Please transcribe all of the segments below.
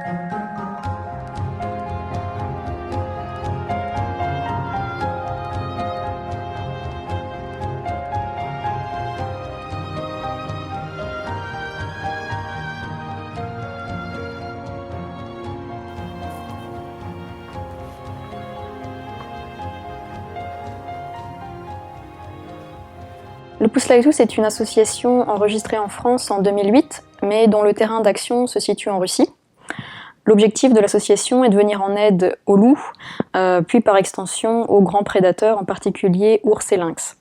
Le Pousse-Laïtous est une association enregistrée en France en 2008, mais dont le terrain d'action se situe en Russie. L'objectif de l'association est de venir en aide aux loups, puis par extension aux grands prédateurs, en particulier ours et lynx.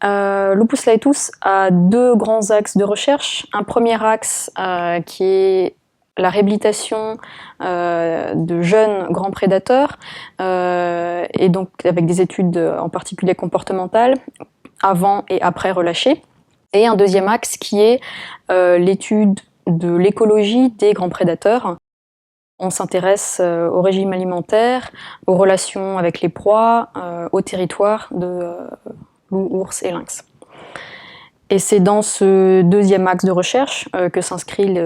Le Pousse-Laïtous a deux grands axes de recherche. Un premier axe qui est la réhabilitation de jeunes grands prédateurs, et donc avec des études en particulier comportementales, avant et après relâché. Et un deuxième axe qui est l'étude de l'écologie des grands prédateurs. On s'intéresse au régime alimentaire, aux relations avec les proies, au territoire de loups, ours et lynx. Et c'est dans ce deuxième axe de recherche que s'inscrit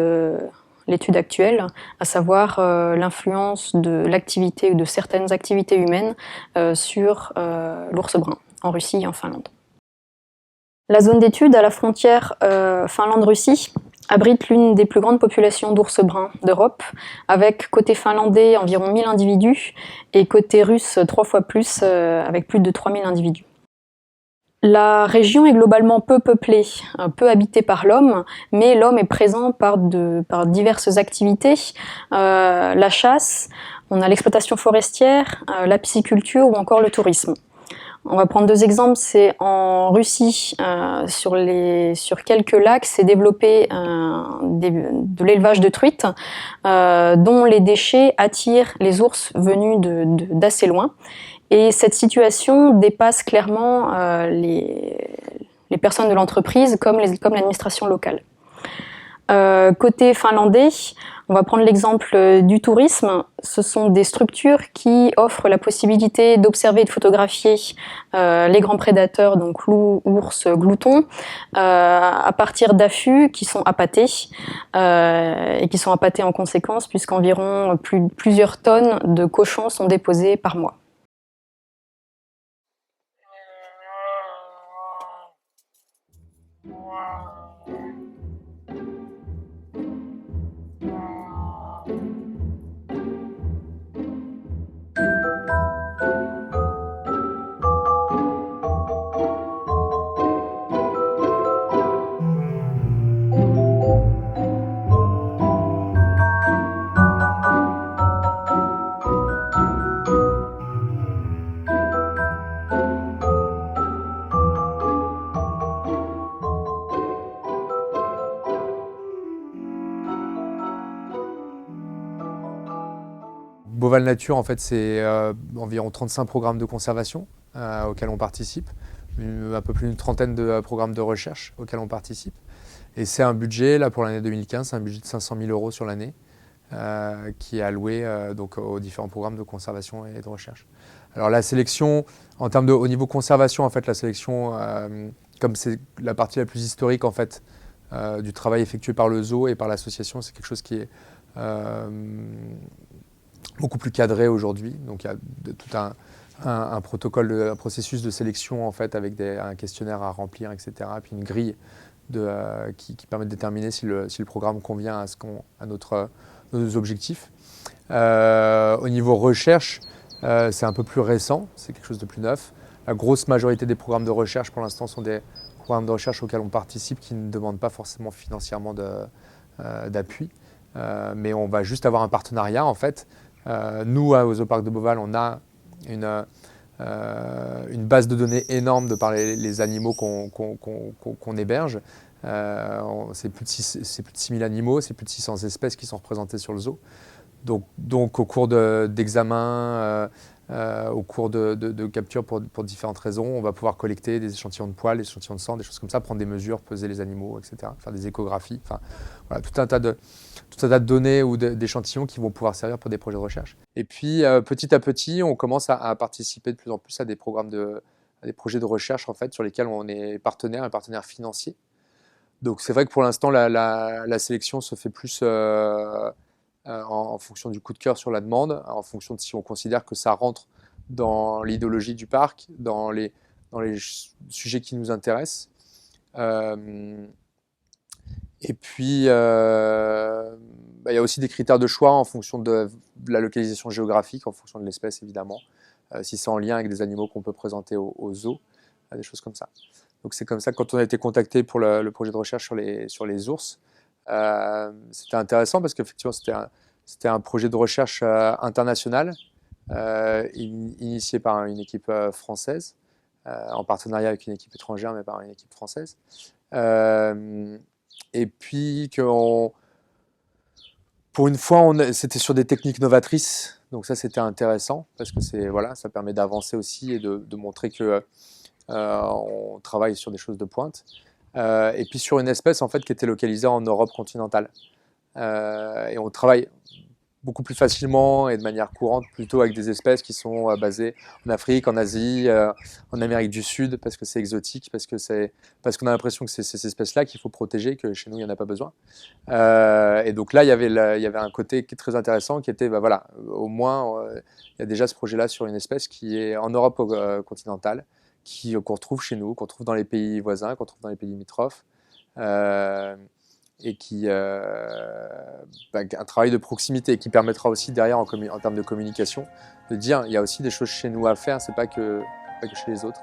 l'étude actuelle, à savoir l'influence de l'activité ou de certaines activités humaines sur l'ours brun, en Russie et en Finlande. La zone d'étude à la frontière Finlande-Russie abrite l'une des plus grandes populations d'ours bruns d'Europe, avec côté finlandais environ 1000 individus et côté russe 3 fois plus, avec plus de 3000 individus. La région est globalement peu peuplée, peu habitée par l'homme, mais l'homme est présent par diverses activités. La chasse, on a l'exploitation forestière, la pisciculture ou encore le tourisme. On va prendre deux exemples, c'est en Russie, sur quelques lacs, s'est développé de l'élevage de truites, dont les déchets attirent les ours venus d'assez loin. Et cette situation dépasse clairement les personnes de l'entreprise comme l'administration locale. Côté finlandais, on va prendre l'exemple du tourisme. Ce sont des structures qui offrent la possibilité d'observer et de photographier les grands prédateurs, donc loups, ours, gloutons, à partir d'affûts qui sont appâtés, et qui sont appâtés en conséquence, puisqu'environ plusieurs tonnes de cochons sont déposés par mois. Boval Nature, en fait, c'est environ 35 programmes de conservation auxquels on participe, un peu plus d'une trentaine de programmes de recherche auxquels on participe. Et c'est un budget, là pour l'année 2015, c'est un budget de 500 000 € sur l'année qui est alloué donc, aux différents programmes de conservation et de recherche. Alors la sélection, en termes au niveau conservation, en fait, la sélection, comme c'est la partie la plus historique en fait, du travail effectué par le zoo et par l'association, c'est quelque chose qui est beaucoup plus cadré aujourd'hui. Donc il y a tout un protocole, un processus de sélection en fait, avec un questionnaire à remplir, etc. Et puis une grille qui permet de déterminer si le programme convient à nos objectifs. Au niveau recherche, c'est un peu plus récent, c'est quelque chose de plus neuf. La grosse majorité des programmes de recherche pour l'instant sont des programmes de recherche auxquels on participe qui ne demandent pas forcément financièrement d'appui. Mais on va juste avoir un partenariat en fait. Nous, au Zooparc de Beauval, on a une base de données énorme de par les animaux qu'on héberge. C'est plus de 6000 animaux, c'est plus de 600 espèces qui sont représentées sur le zoo. Donc au cours d'examens, au cours de capture pour différentes raisons, on va pouvoir collecter des échantillons de poils, des échantillons de sang, des choses comme ça, prendre des mesures, peser les animaux, etc., faire des échographies. Enfin, voilà, tout un tas de données ou d'échantillons qui vont pouvoir servir pour des projets de recherche. Et puis, petit à petit, on commence à participer de plus en plus à des projets de recherche en fait, sur lesquels on est un partenaire financier. Donc, c'est vrai que pour l'instant, la sélection se fait plus en fonction du coup de cœur sur la demande, en fonction de si on considère que ça rentre dans l'idéologie du parc, dans les sujets qui nous intéressent. Et puis, il y a aussi des critères de choix en fonction de la localisation géographique, en fonction de l'espèce évidemment, si c'est en lien avec des animaux qu'on peut présenter au zoo, des choses comme ça. Donc c'est comme ça que quand on a été contacté pour le projet de recherche sur les ours, c'était intéressant parce qu'effectivement c'était un projet de recherche international, initié par une équipe française, en partenariat avec une équipe étrangère, mais par une équipe française. Et puis, pour une fois, c'était sur des techniques novatrices. Donc ça, c'était intéressant parce que ça permet d'avancer aussi et de montrer que on travaille sur des choses de pointe. Et puis sur une espèce en fait qui était localisée en Europe continentale. Et on travaille beaucoup plus facilement et de manière courante plutôt avec des espèces qui sont basées en Afrique, en Asie, en Amérique du Sud, parce que c'est exotique, parce qu'on a l'impression que c'est ces espèces-là qu'il faut protéger, que chez nous, il n'y en a pas besoin. Et donc là, il y avait un côté qui est très intéressant, qui était, au moins, il y a déjà ce projet-là sur une espèce qui est en Europe continentale, qu'on retrouve chez nous, qu'on trouve dans les pays voisins, qu'on trouve dans les pays limitrophes. Et un travail de proximité qui permettra aussi derrière en termes de communication de dire il y a aussi des choses chez nous à faire, c'est pas que chez les autres.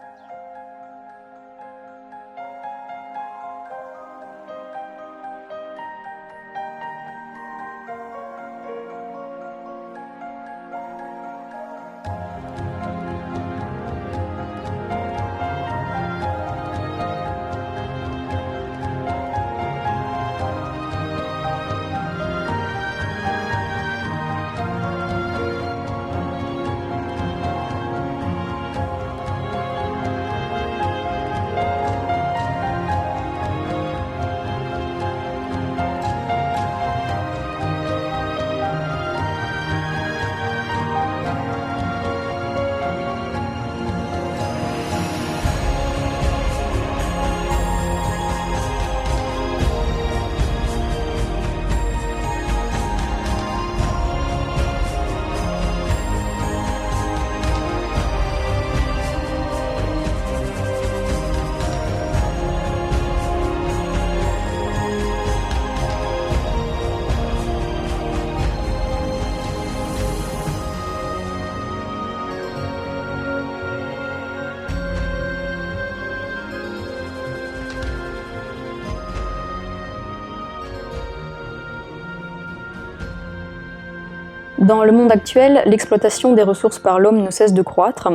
Dans le monde actuel, l'exploitation des ressources par l'homme ne cesse de croître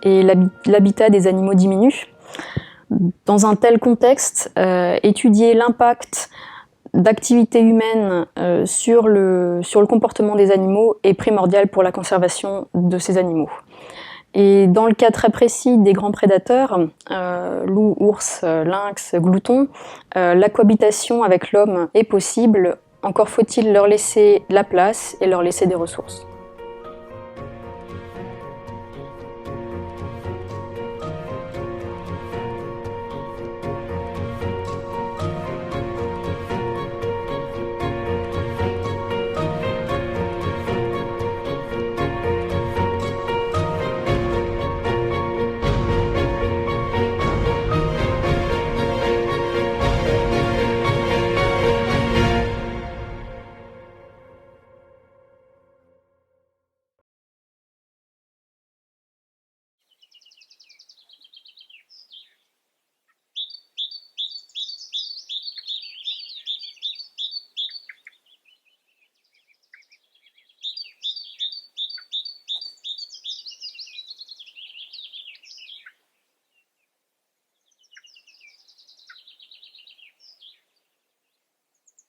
et l'habitat des animaux diminue. Dans un tel contexte, étudier l'impact d'activités humaines sur le comportement des animaux est primordial pour la conservation de ces animaux. Et dans le cas très précis des grands prédateurs, loups, ours, lynx, gloutons, la cohabitation avec l'homme est possible. Encore faut-il leur laisser la place et leur laisser des ressources.